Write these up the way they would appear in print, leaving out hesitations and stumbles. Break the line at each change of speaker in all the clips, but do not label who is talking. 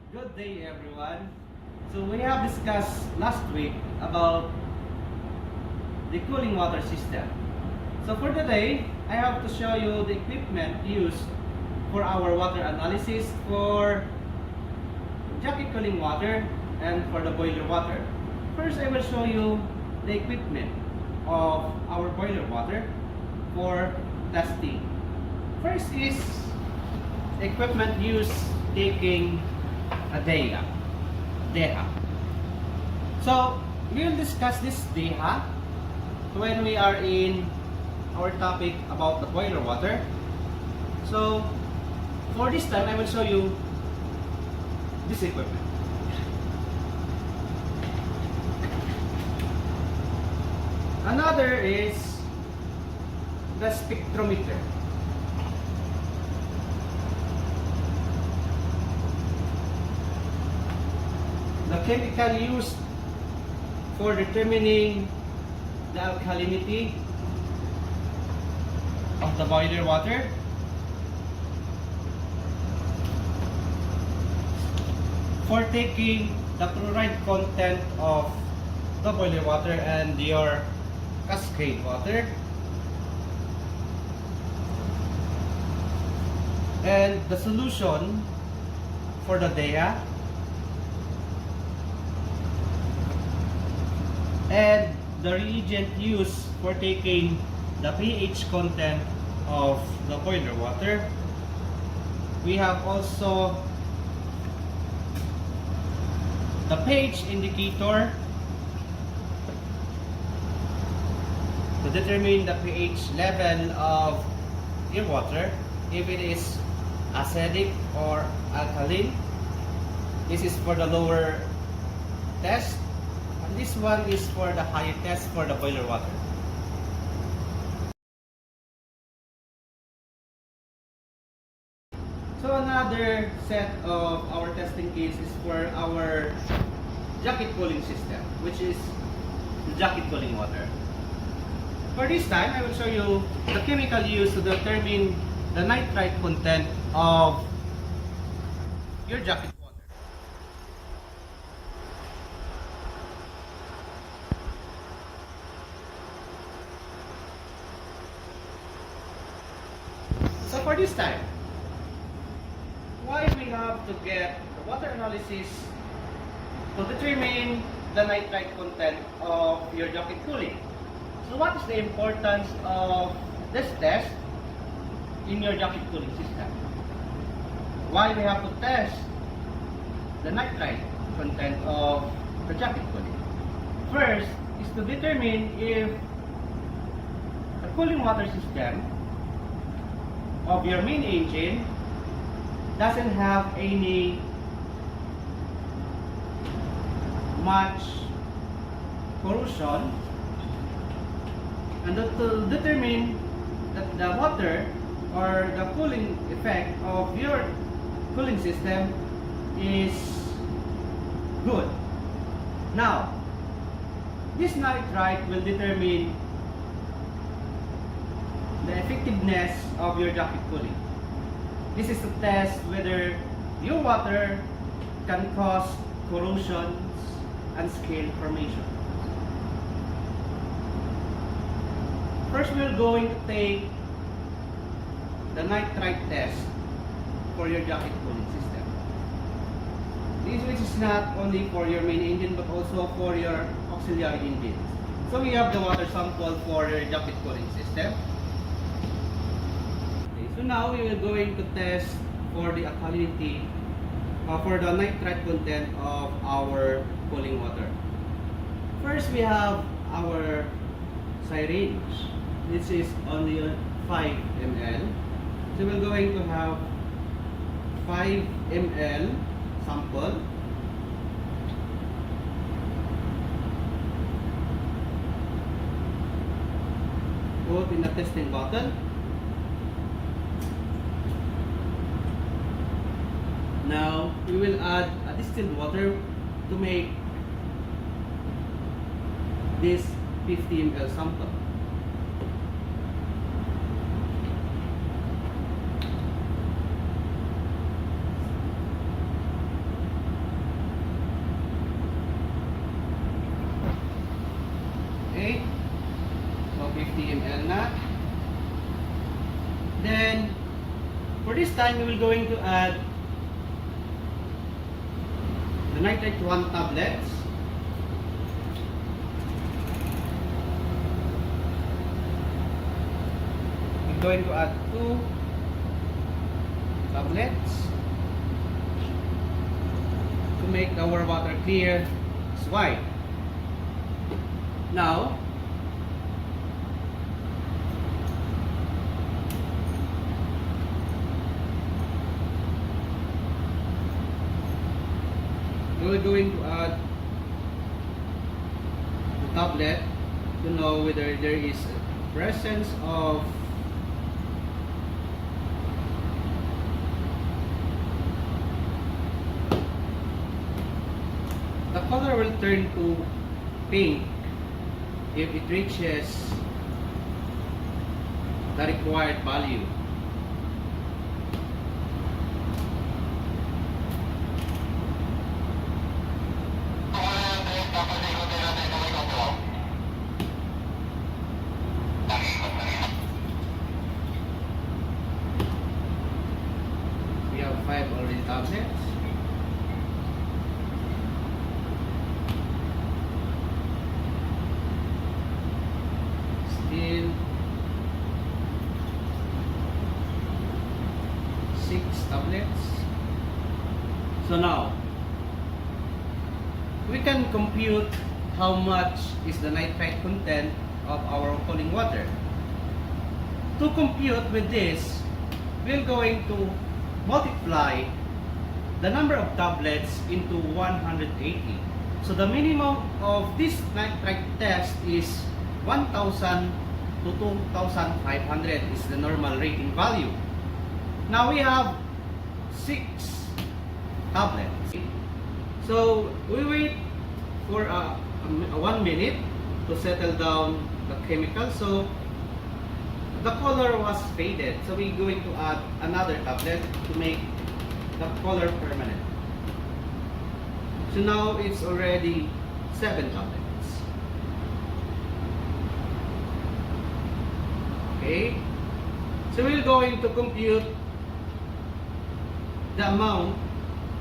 Good day, everyone. So we have discussed last week about the cooling water system. So for today, I have to show you the equipment used for our water analysis for jacket cooling water and for the boiler water. First, I will show you the equipment of our boiler water for testing. First is equipment used taking a DEHA. So we will discuss this DEHA when we are in our topic about the boiler water. So for this time, I will show you this equipment. Another is the spectrometer. The chemical used for determining the alkalinity of the boiler water. For taking the chloride content of the boiler water and your cascade water. And the solution for the DEHA. And the reagent used for taking the pH content of the boiler water. We have also the pH indicator to determine the pH level of your water, if it is acidic or alkaline. This is for the lower test. This one is for the higher test for the boiler water. So another set of our testing case is for our jacket cooling system, which is the jacket cooling water. For this time, I will show you the chemical used to determine the nitrite content of your jacket water. So for this time, why we have to get the water analysis to determine the nitrite content of your jacket cooling. So what is the importance of this test in your jacket cooling system? Why we have to test the nitrite content of the jacket cooling? First is to determine if the cooling water system of your main engine doesn't have any much corrosion, and to determine that the water or the cooling effect of your cooling system is good. Now, this nitrite will determine the effectiveness of your jacket cooling. This is to test whether your water can cause corrosions and scale formation. First, we're going to take the nitrite test for your jacket cooling system. This which is not only for your main engine but also for your auxiliary engines. So we have the water sample for your jacket cooling system. So now we are going to test for the alkalinity, for the nitrite content of our cooling water. First, we have our syringe. This is only 5 ml. So we're going to have 5 ml sample. Put in the testing bottle. Now, we will add a distilled water to make this 50 ml sample. For this time, we will going to add the nitrate 1 tablets. We're going to add 2 tablets to make our water clear as white. Now, we're going to add the tablet to know whether there is a presence of the color will turn to pink if it reaches the required value. We have 5 already tablets. Still 6 tablets. So now we can compute how much is the nitrite content of our cooling water. To compute with this, we're going to multiply the number of tablets into 180. So the minimum of this nitrite test is 1,000 to 2,500 is the normal rating value. Now we have 6 tablets. So we wait for 1 minute to settle down the chemical. So the color was faded. So we're going to add another tablet to make the color permanent. So now it's already 7 tablets. Okay. So we're going to compute the amount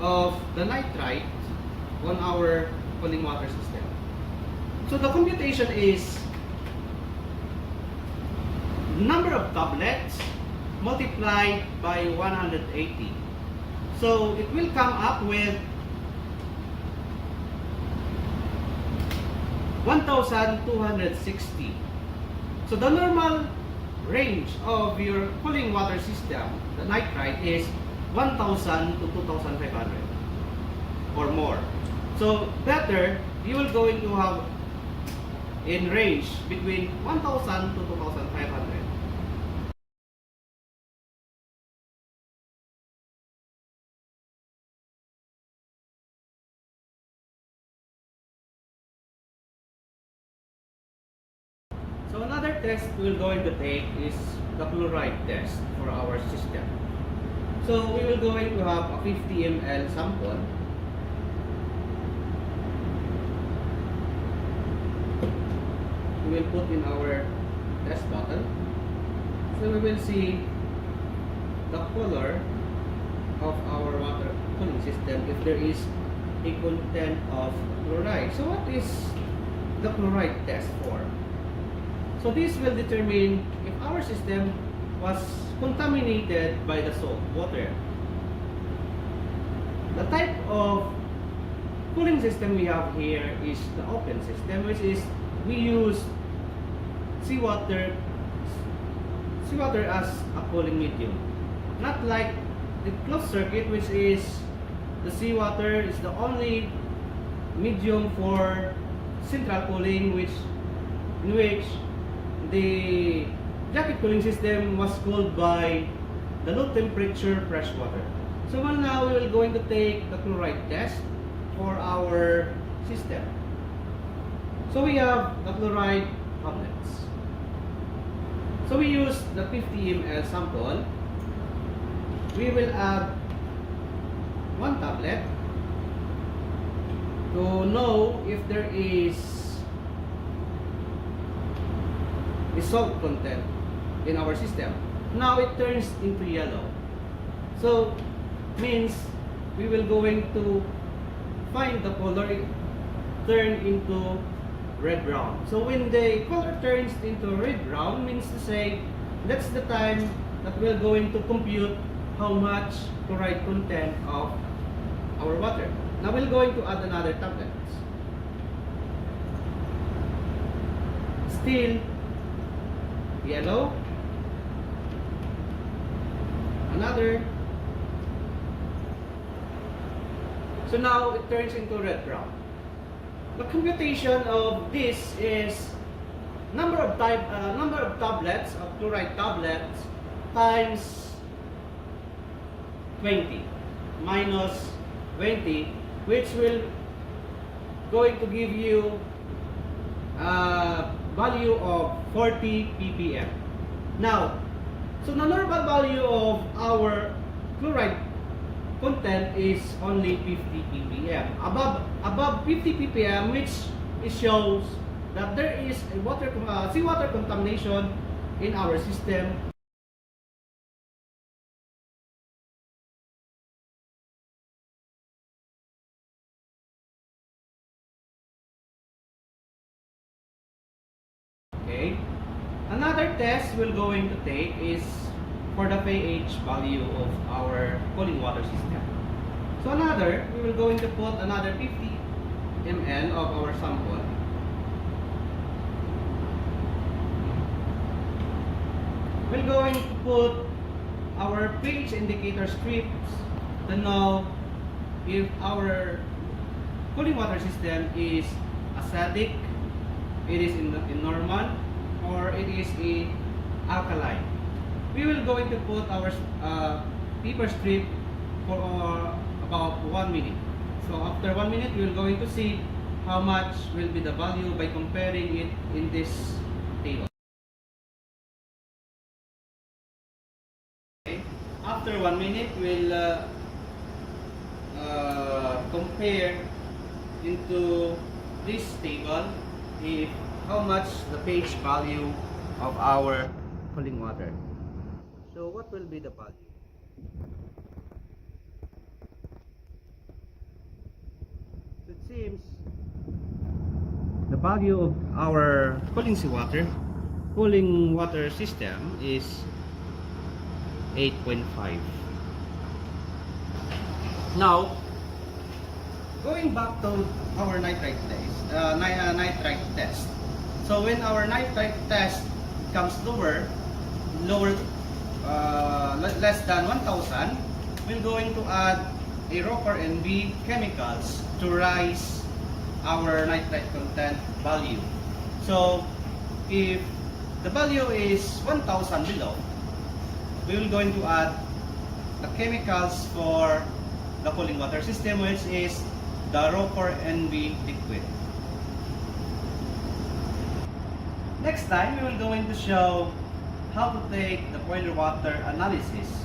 of the nitrite on our cooling water system. So the computation is number of tablets multiplied by 180. So it will come up with 1,260. So the normal range of your cooling water system, the nitrite, is 1,000 to 2,500 or more. So better, you will going to have in range between 1,000 to 2,500. So another test we're going to take is the chloride test for our system. So we will going to have a 50 ml sample. We will put in our test bottle. So we will see the color of our water cooling system if there is a content of chloride. So what is the chloride test for? So this will determine if our system was contaminated by the salt water. The type of cooling system we have here is the open system, which is we use seawater as a cooling medium. Not like the closed circuit, which is the seawater is the only medium for central cooling, in which the jacket cooling system was cooled by the low temperature fresh water. So now we will going to take the chloride test for our system. So we have the chloride tablets. So we use the 50 ml sample. We will add 1 tablet to know if there is the salt content in our system. Now it turns into yellow. So means we will going to find the color turn into red brown. So when the color turns into red brown, means to say that's the time that we're going to compute how much chloride content of our water. Now we're going to add another tablet. Still yellow, another. So now it turns into red brown. The computation of this is number of tablets of chloride tablets times 20 minus 20, which will going to give you a value of 40 ppm. Now, so the normal value of our chloride content is only 50 ppm. Above 50 ppm, which it shows that there is a seawater contamination in our system. Okay. Another test we're going to take is for the pH value of our cooling water system. So another, we will going to put another 50 ml of our sample. We're going to put our pH indicator strips to know if our cooling water system is acidic, it is in normal, or it is in alkaline. We will going to put our paper strip for about 1 minute. So after 1 minute, we will going to see how much will be the value by comparing it in this table. Okay. After 1 minute, we'll compare into this table if how much the pH value of our cooling water. So what will be the value? So it seems the value of our cooling water system is 8.5. Now, going back to our nitrite test. So when our nitrite test comes lower, less than 1,000, we're going to add a Roper NB chemicals to rise our nitrite content value. So if the value is 1,000 below, we will going to add the chemicals for the cooling water system, which is the Roper NB liquid. Next time, we will going to show how to take the boiler water analysis